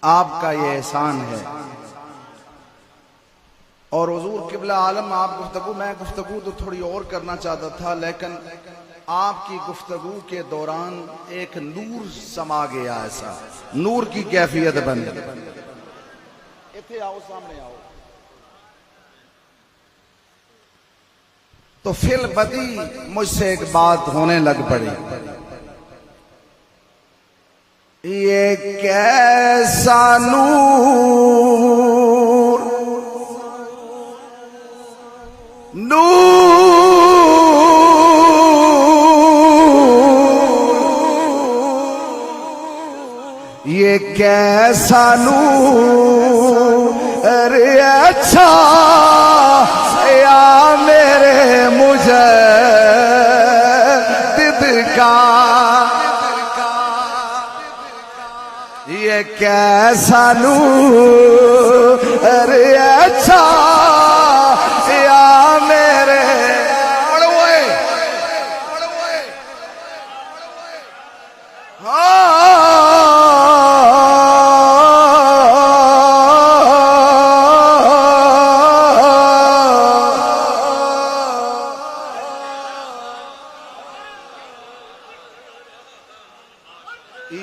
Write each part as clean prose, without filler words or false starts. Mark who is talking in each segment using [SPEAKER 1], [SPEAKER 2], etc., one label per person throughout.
[SPEAKER 1] आपका ये एहसान है। और हुजूर किबला आलम आप गुफ्तगू, मैं गुफ्तगू तो थोड़ी और करना चाहता था, लेकिन आपकी गुफ्तगू के दौरान एक नूर समा गया, ऐसा नूर की कैफियत बन गई। इथे आओ, सामने आओ। तो फिर बदी मुझसे एक बात होने लग पड़ी, ये कैसा नूर, ये कैसा नूर, अरे अच्छा या मेरे मुझे दिद का, ये कैसा नूर, अरे अच्छा या मेरे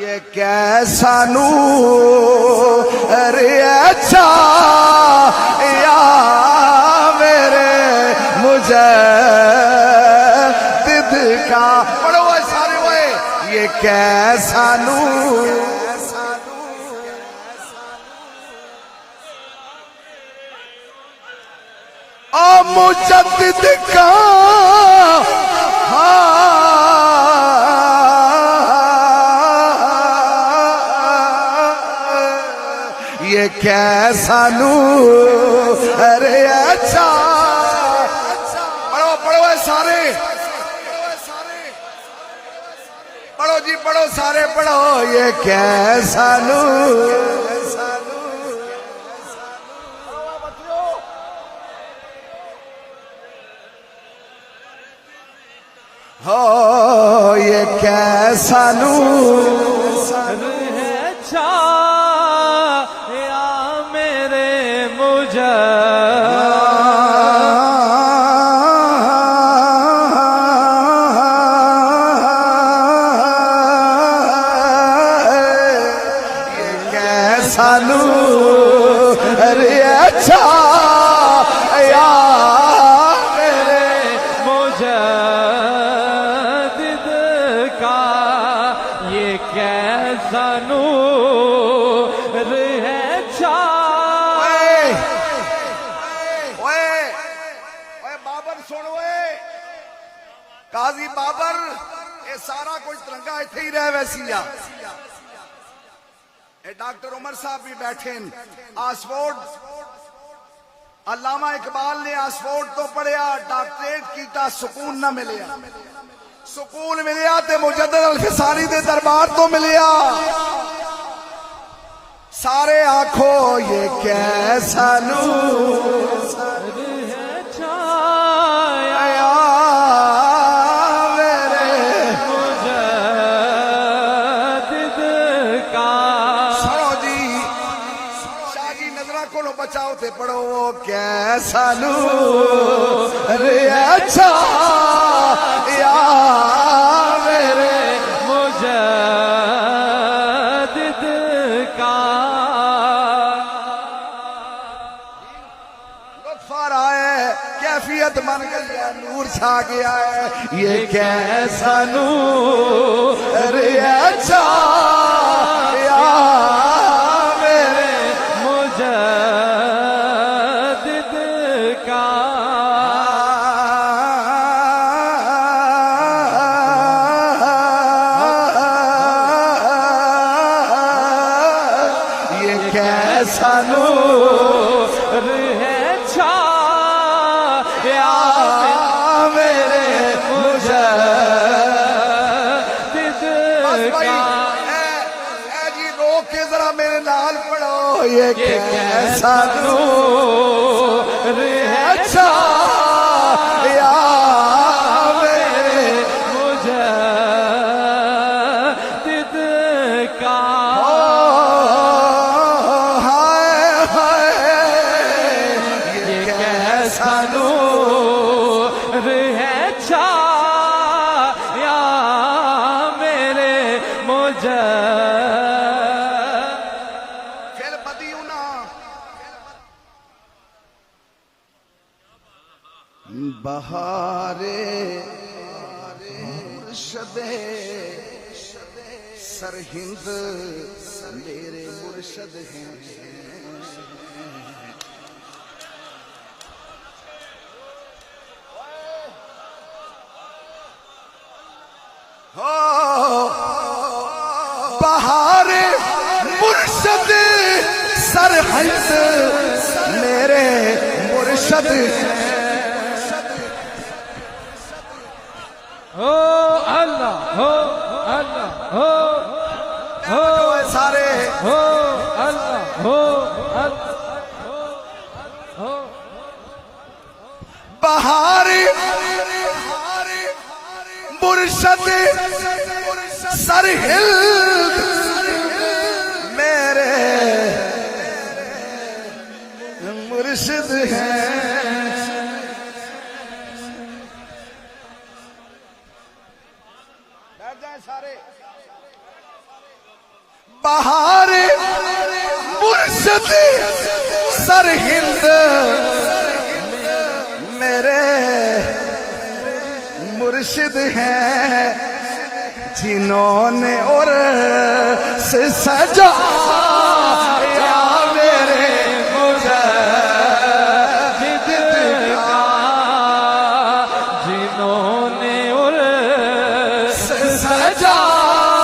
[SPEAKER 1] ये कैसा नूर, अरे अच्छा या मेरे मुझे दिद का, पढ़ो वो सारे वो, ये कैसा नूर, ओ मुजद्दिद का, ये कैसा नूर, अरे अच्छा, पढ़ो पढ़ो सारे, पढ़ो जी पढ़ो सारे पढ़ो, ये कैसा नूर, हो ये कैसा नूर
[SPEAKER 2] है, अच्छा या मेरे मुझे
[SPEAKER 1] ये कैसा नूर, अरे अच्छा या
[SPEAKER 2] मेरे मुझे दिद का, ये कैसा नूर है, अच्छा
[SPEAKER 1] ओए बाबर सुन, ओए काजी बाबर, ये सारा कुछ तिरंगा इथे ही रह वैसी आ। डॉक्टर उमर साहब भी बैठे, ऑक्सफोर्ड अल्लामा इकबाल ने ऑक्सफोर्ड तो पढ़िया, डॉक्टरेट कीता, सुकून ना मिलिया, सुकून मिलिया ते मुजद्दिद अल-फिसानी दे दरबार तो मिलिया। सारे आखो ये कैसा नूर
[SPEAKER 2] है, अच्छा
[SPEAKER 1] या मेरे
[SPEAKER 2] मुझे दिद का,
[SPEAKER 1] सुनो जी, शाह जी नजरा को बचाओ थे पढ़ो, वो कैसा नूर, अरे अच्छा या मेरे
[SPEAKER 2] मुझे दिद का,
[SPEAKER 1] लुत्फ आ रहा है, कैफियत बन गई है, नूर छा गया है, ये कैसा नूर, अरे अच्छा या मेरे
[SPEAKER 2] मुझे दिद का,
[SPEAKER 1] ये कैसा नूर
[SPEAKER 2] है, अच्छा या
[SPEAKER 1] मेरे मुझे
[SPEAKER 2] दिद
[SPEAKER 1] भाई,
[SPEAKER 2] का,
[SPEAKER 1] ए जी रोक के जरा मेरे नाल पढ़ो, ये कैसा नूर है, अच्छा या मेरे
[SPEAKER 2] मुझे दिद का,
[SPEAKER 1] ओ बहारे मुर्शदे सरहिंद मेरे मुर्शद हैं। हो बहारे मुर्शद सरहिंद मेरे मुर्शद हैं।
[SPEAKER 2] हो अल्लाह हो अल्लाह हो हो
[SPEAKER 1] सारे
[SPEAKER 2] हो अल्लाह हो अल्लाह हो
[SPEAKER 1] बहारे मुर्शद सरहिंद मेरे मुर्शिद हैं। बैठ जाए सारे। बहारे मुर्शिद सरहिंद मेरे मुर्शिद हैं, जिन्होंने और से सजाया मेरे मुर्शिद का,
[SPEAKER 2] जिन्होंने और
[SPEAKER 1] से सजाया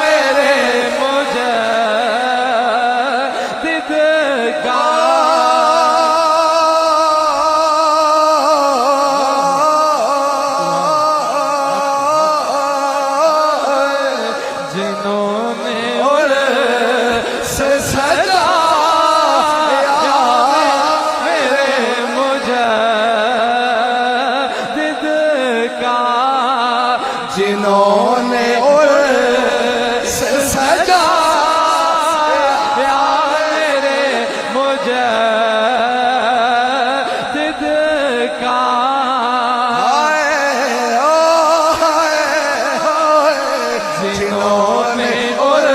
[SPEAKER 1] मेरे
[SPEAKER 2] मुजद्दिद का, जिन्होंने और
[SPEAKER 1] से सजाया
[SPEAKER 2] मेरे मुजद्दिद का,
[SPEAKER 1] जिन्होंने और से सजाया
[SPEAKER 2] मेरे मुजद्दिद का,
[SPEAKER 1] जिन्होंने और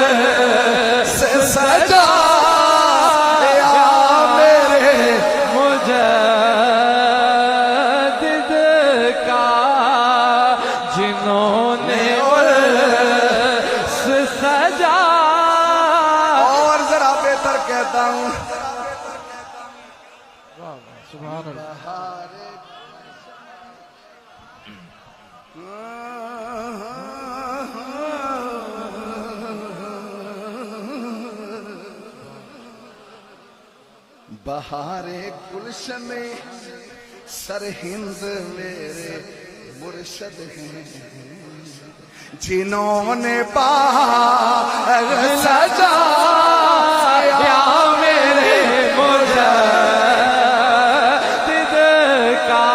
[SPEAKER 1] से सजाया मेरे
[SPEAKER 2] मुजद्दिद का, जिन्होंने और से सजा।
[SPEAKER 1] और जरा बेहतर कहता हूँ
[SPEAKER 2] सुभान अल्लाह।
[SPEAKER 1] बहारे गुलशन सरहिंद मेरे मुर्शद हैं, जिन्होंने बाग सजाया
[SPEAKER 2] मेरे मुजद्दिद का,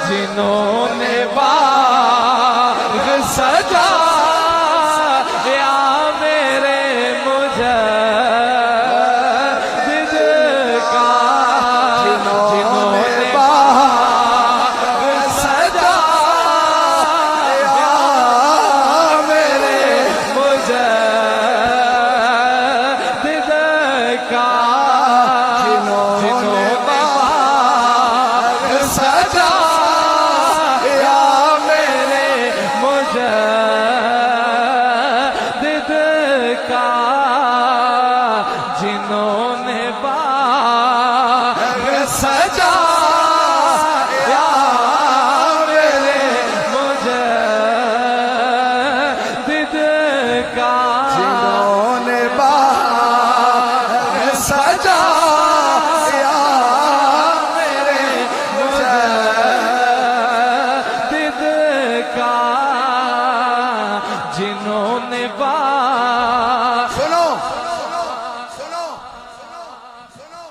[SPEAKER 2] जिन्होंने बाग सजाया मेरे मुजद्दिद का, जिन्होंने
[SPEAKER 1] बाग सजाया मेरे
[SPEAKER 2] मुजद्दिद का,
[SPEAKER 1] जिन्होंने बाग सजाया मेरे
[SPEAKER 2] मुजद्दिद का, जिन्होंने बाग
[SPEAKER 1] सजाया मेरे
[SPEAKER 2] मुजद्दिद का,
[SPEAKER 1] जिन्होंने बाग सजाया मेरे
[SPEAKER 2] मुजद्दिद का, जिन्होंने बाग।
[SPEAKER 1] सुनो सुनो सुनो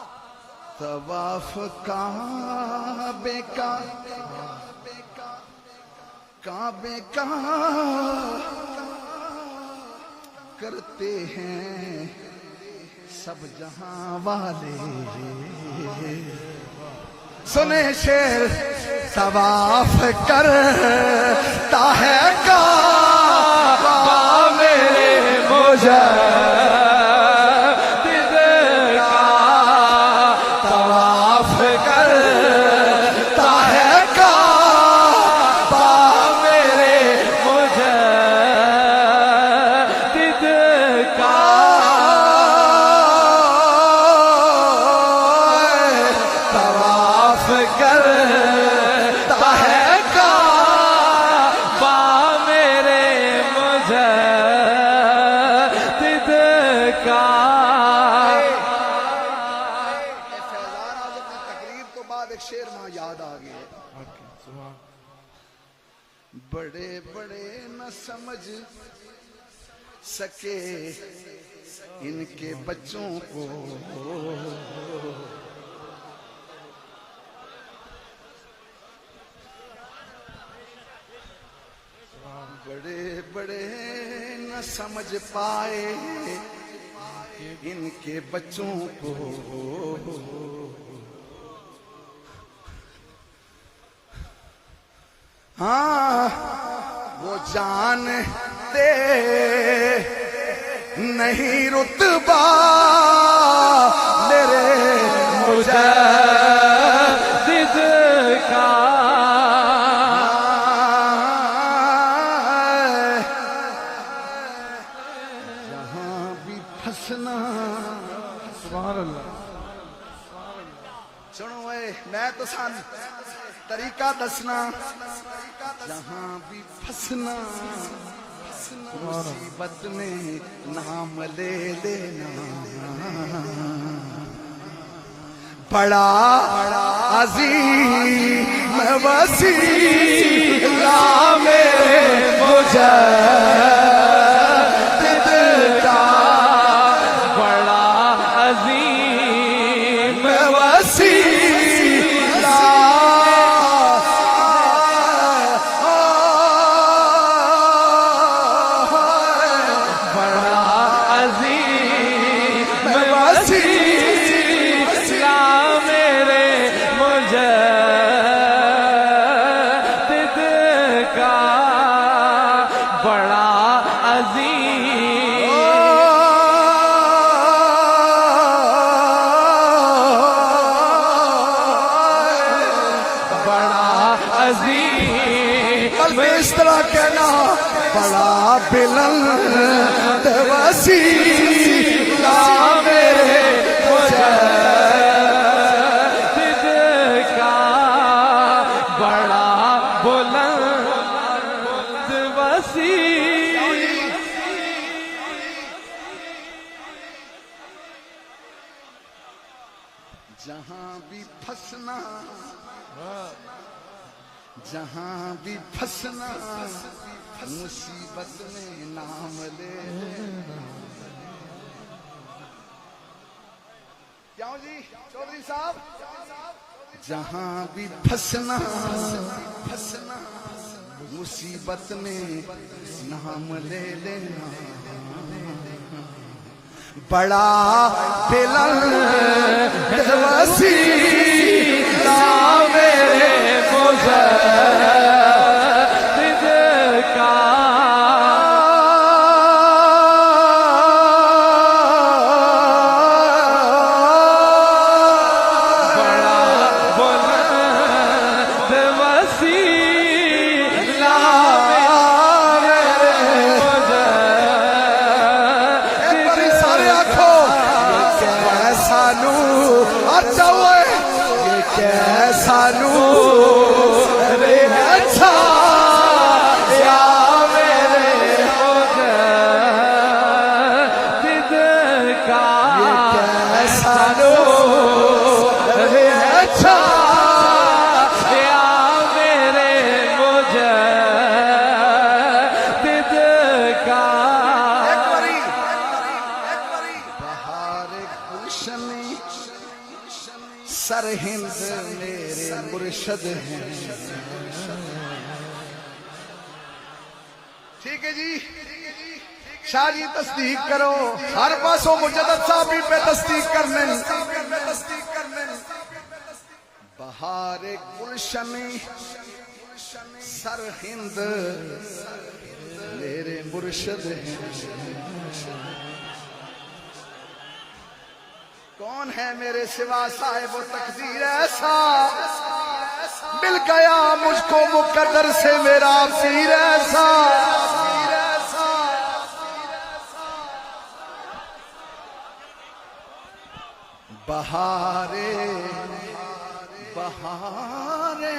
[SPEAKER 1] तवाफ काबे का करते हैं सब जहां वाले। सुने शेर तवाफ करता है काबा मेरे मुझे बड़े बड़े न समझ सके इनके बच्चों को, बड़े बड़े न समझ पाए इनके बच्चों को। हाँ वो जानते नहीं रुतबा मेरे
[SPEAKER 2] मुजद्दिद का।
[SPEAKER 1] जहाँ भी फंसना,
[SPEAKER 2] सुभान अल्लाह।
[SPEAKER 1] सुनो मैं तो सन तरीका दसना, जहाँ भी फंसना मुसीबत में नाम ले लेना। बड़ा अजीम वसीला मेरे मुजद्दिद का,
[SPEAKER 2] बड़ा अजीम
[SPEAKER 1] वसीला इस तरह कहना, बड़ा बुलंद वसीला मेरे
[SPEAKER 2] मुजद्दिद का, बड़ा बुलंद वसीला।
[SPEAKER 1] जहाँ भी फंसना, जहाँ भी फंसना मुसीबत में नाम ले। क्यों जी चौधरी साहब? जहाँ भी फंसना मुसीबत में नाम ले लेना। बड़ा बुलंद वसीला मेरे मुजद्दिद का,
[SPEAKER 2] बड़ा बुलंद वसीला मेरे मुजद्दिद।
[SPEAKER 1] सारे आखो कैसा नूर, अच्छा हुआ ये कैसा नूर अच्छा या मेरे
[SPEAKER 2] मुजद्दिद का,
[SPEAKER 1] ये कैसा नूर अच्छा
[SPEAKER 2] या मेरे मुजद्दिद का।
[SPEAKER 1] बहार गुलशनी सरहिंद मेरे मुर्शद हैं। ठीक है जी, शाह जी तस्दीक करो, हर पासों मुजद्दद साहब भी पे तस्दीक करने। बहार गुलशनी सरहिंद मेरे मुर्शद हैं। कौन है मेरे सिवा साहिब तकदीर ऐसा, मिल गया मुझको मुकद्दर से मेरा पीर ऐसा। बहारे बहारे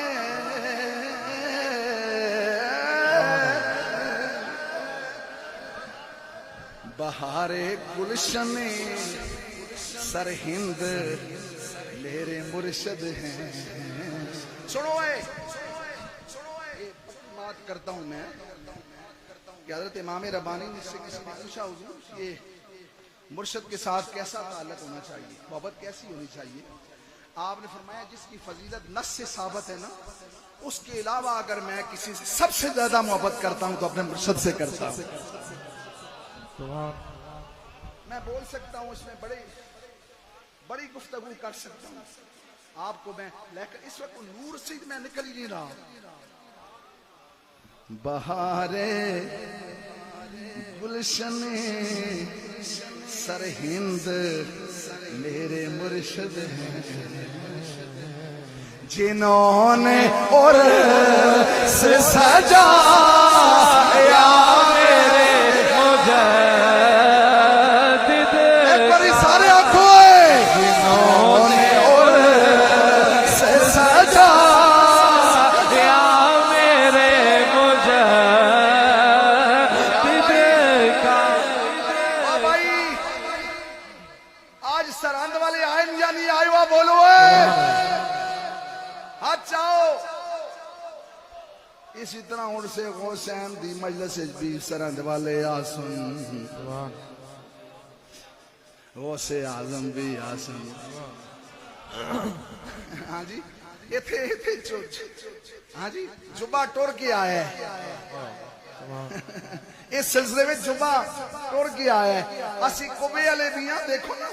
[SPEAKER 1] बहारे गुलशन सरहिंद मेरे मुर्शद हैं। सुनो बात करता हूं मैं कि हजरत इमाम रब्बानी से किसी ने पूछा, हुजूर ये मुर्शिद के साथ कैसा ताल्लुक होना चाहिए, मोहब्बत कैसी होनी चाहिए? आपने फरमाया जिसकी फजीलत नस से साबित है ना, उसके अलावा अगर मैं किसी से सबसे ज्यादा मोहब्बत करता हूं तो अपने मुर्शिद से करता हूं। मैं बोल सकता हूं इसमें बड़ी गुफ्तगू कर सकता हूं आपको मैं, लेकिन इस वक्त नूर से मैं निकल ही नहीं रहा। बहारे गुलशने सरहिंद मेरे मुर्शिद हैं, जिन्होंने और से सजाया
[SPEAKER 2] मेरे मुजद्दिद
[SPEAKER 1] एक बारी सारे आंखों जिन्होंने और से सजाया
[SPEAKER 2] मेरे मुजद्दिद का।
[SPEAKER 1] भाई आज सरहद वाले आए या नहीं आए हुआ बोलो हाथ चाहो। इसी तरह उड़ से हुसैन दी मजलिस भी सरहद वाले आसन, गौसे आजम भी आसन। हाँ जी इथे इथे हाँ जी जुबा टुर के आया है इस सिलसिले में जुबा टुर के आया है। असी कुबे वाले भी हाँ देखो ना,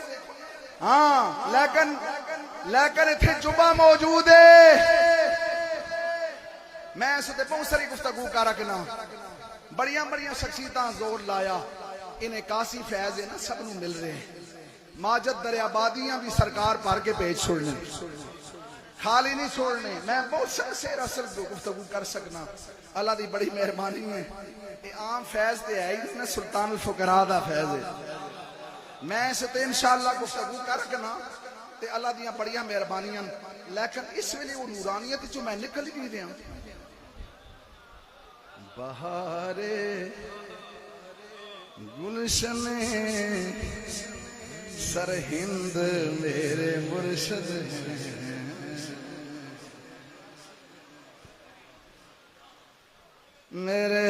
[SPEAKER 1] हाँ लेकिन इथे जुबा मौजूद है। मैं इस ते बहुत सारी गुफ्तगू कर रखना, बड़िया शख्सियत जोर लाया, इन्हें कासी फैज है ना सब नू मिल रहे हैं। माजद दरियाबादियां भी सरकार भर के भेज छोड़ने, खाली नहीं छोड़ने। मैं बहुत शेर असल गुफ्तगू कर सकना, अल्लाह की बड़ी मेहरबानी है। ये आम फैज ते है ही ना, सुल्तान अल फुकरा दा फैज है। मैं इस ते इंशाअल्लाह गुफ्तगू कर रखना ते अल्लाह दी बड़िया मेहरबानियां, लेकिन इस वेले वो नूरानियत चो मैं निकल ही नहीं रहा। बहारे गुलशने सरहिंद मेरे मुर्शिद हैं, मेरे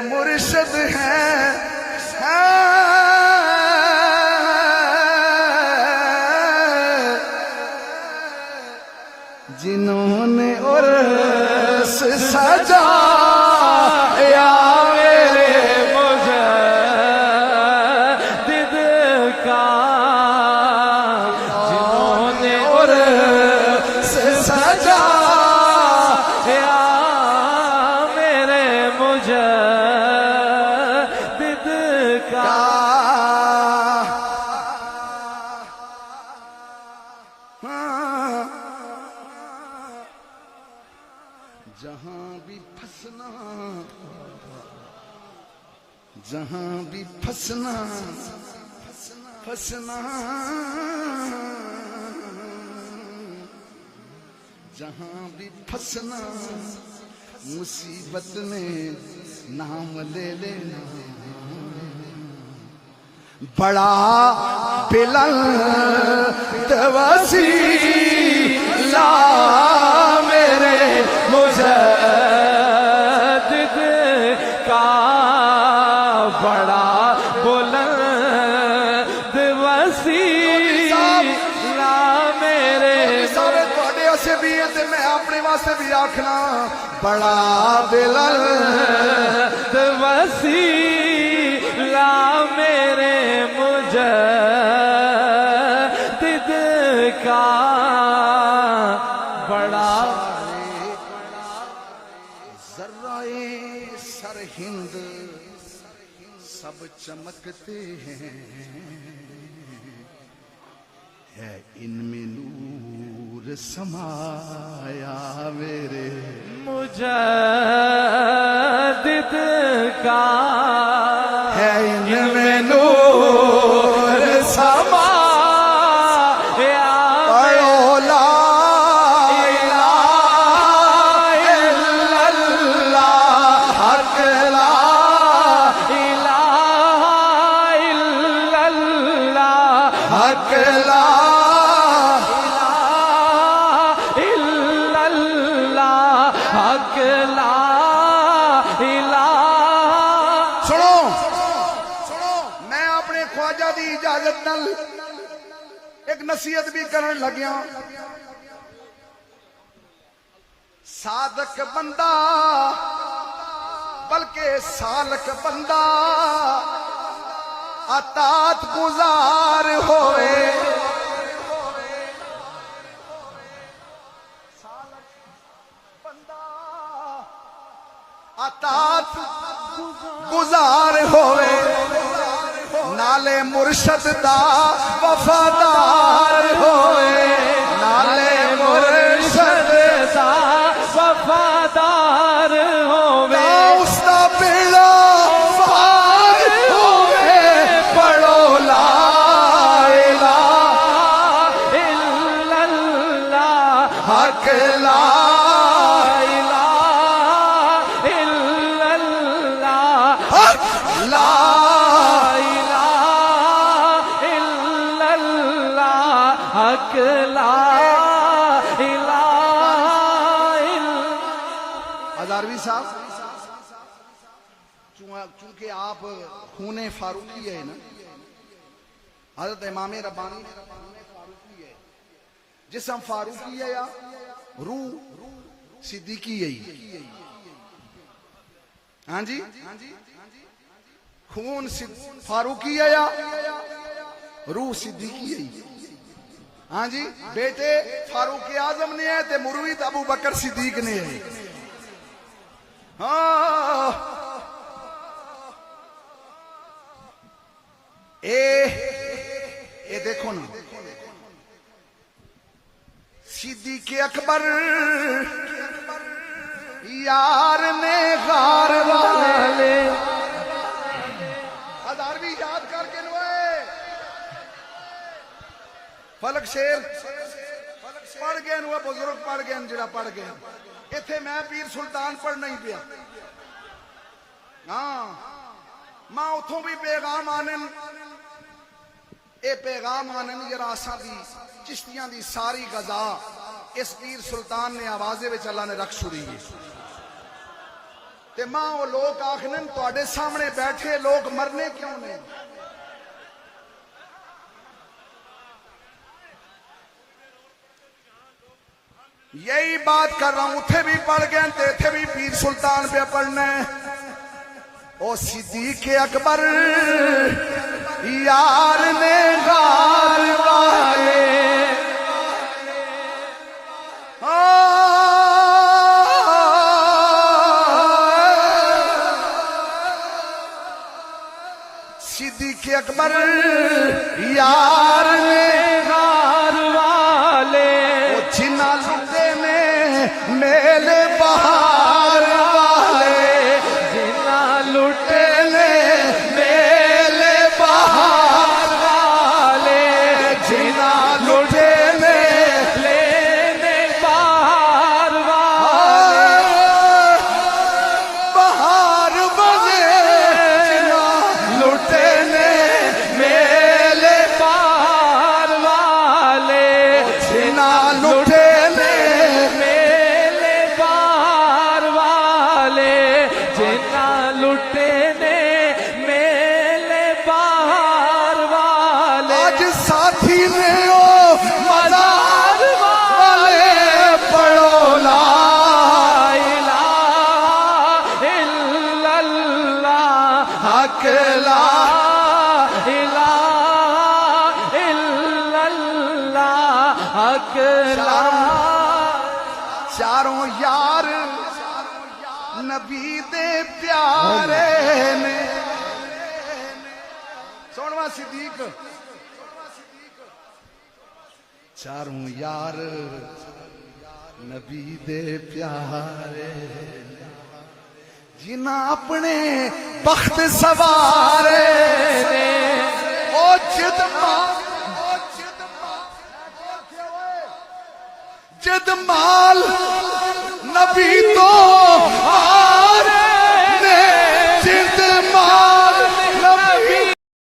[SPEAKER 1] मुर्शिद हैं, जिन्होंने और सजा जहां भी फंसना जहां भी फंसना मुसीबत में नाम ले लेना। बड़ा बुलंद वसीला मेरे मुजद्दिद का, बड़ा बुलंद वसीला मेरे। सारे थोड़े वास्ते भी है ते मैं अपने वास्ते भी आखना, बड़ा बुलंद वसीला मेरे मुजद्दिद का, बड़ा जर्राए सरहिंद सब चमकते हैं, है इनमें नूर समाया मेरे मुजद्दिद का, है इनमें नूर समाया।
[SPEAKER 2] हक ला इलाहा।
[SPEAKER 1] सुनो मैं अपने ख्वाजा दी इजाजत नाल एक नसीहत भी करन लग्या। सादक बंदा बल्कि सालक बंदा अतात गुजार होए। अतात गुजार होवे नाले मुर्शद दा वफादार होवे। नाले मुर्शद
[SPEAKER 2] दा वफादार होवे।
[SPEAKER 1] उसका बेड़ा पार होवे। पढ़ो ला इलाहा
[SPEAKER 2] इल्लल्लाह
[SPEAKER 1] हक ला हजारवी साहब, चूंकि आप खूने फारूकी है ना, हजरत इमाम रब्बानी फारूकी है, जिसम फारूकी है या रूह सिद्दीकी है। हाँ जी, खून फारूकी है या रूह सिद्दीकी है। हाँ जी, बेटे फारूक आजम ने है ते मुर्वीद अबू बकर सिद्दीक ने है। हाँ ए देखो ना, सिद्दीक अकबर यार ने गार वाले हजारवी याद करके फलक शेर पढ़ गए नुआ, बुजुर्ग पढ़ गए जरा पढ़ गए। इथे मैं पीर सुल्तान पढ़ नहीं पिया। हाँ मां उथों भी पैगाम आने, ए पैगाम आने जरा असा दी चिश्तियां दी सारी गजा इस पीर सुल्तान ने आवाजे विच अल्लाह ने रख छुड़ी है। ते मां वो लोग आखने तुहाडे सामने बैठे लोग मरने क्यों नहीं। यही बात कर रहा हूं, उथे भी पढ़ गए थे, इथे भी पीर सुल्तान पे पढ़ने। ओ सिद्दीक अकबर यार ने गार वाले सिद्दीक अकबर यार ने
[SPEAKER 2] गार वाले
[SPEAKER 1] जिन्ना लुटे ने मेले बहार वाले।
[SPEAKER 2] जिन्ना लुटे
[SPEAKER 1] ने मेले बहार
[SPEAKER 2] वाले
[SPEAKER 1] जिन्ना लुटे ने
[SPEAKER 2] लेने बाहर वाले
[SPEAKER 1] बहार बने जिन्ना लुटे ने मेले
[SPEAKER 2] बाहर वाले
[SPEAKER 1] जिन्ना लुटे ने
[SPEAKER 2] मेले बाहर वाले जिन्ना लुटे ने मेले बाहर वाले।
[SPEAKER 1] आज साथी ने ओ मजार वाले पढ़ो ला
[SPEAKER 2] इलाहा इल्लल्लाह
[SPEAKER 1] हक ला
[SPEAKER 2] इलाहा इल्लल्लाह हक ला।
[SPEAKER 1] चारों यार नबी दे प्यारे ने। सोनवा सिद्दीक चारों यार नबी दे प्यारे जिन्ना अपने बख्त सवारे ने। ओ जिद जिद माल नबी तो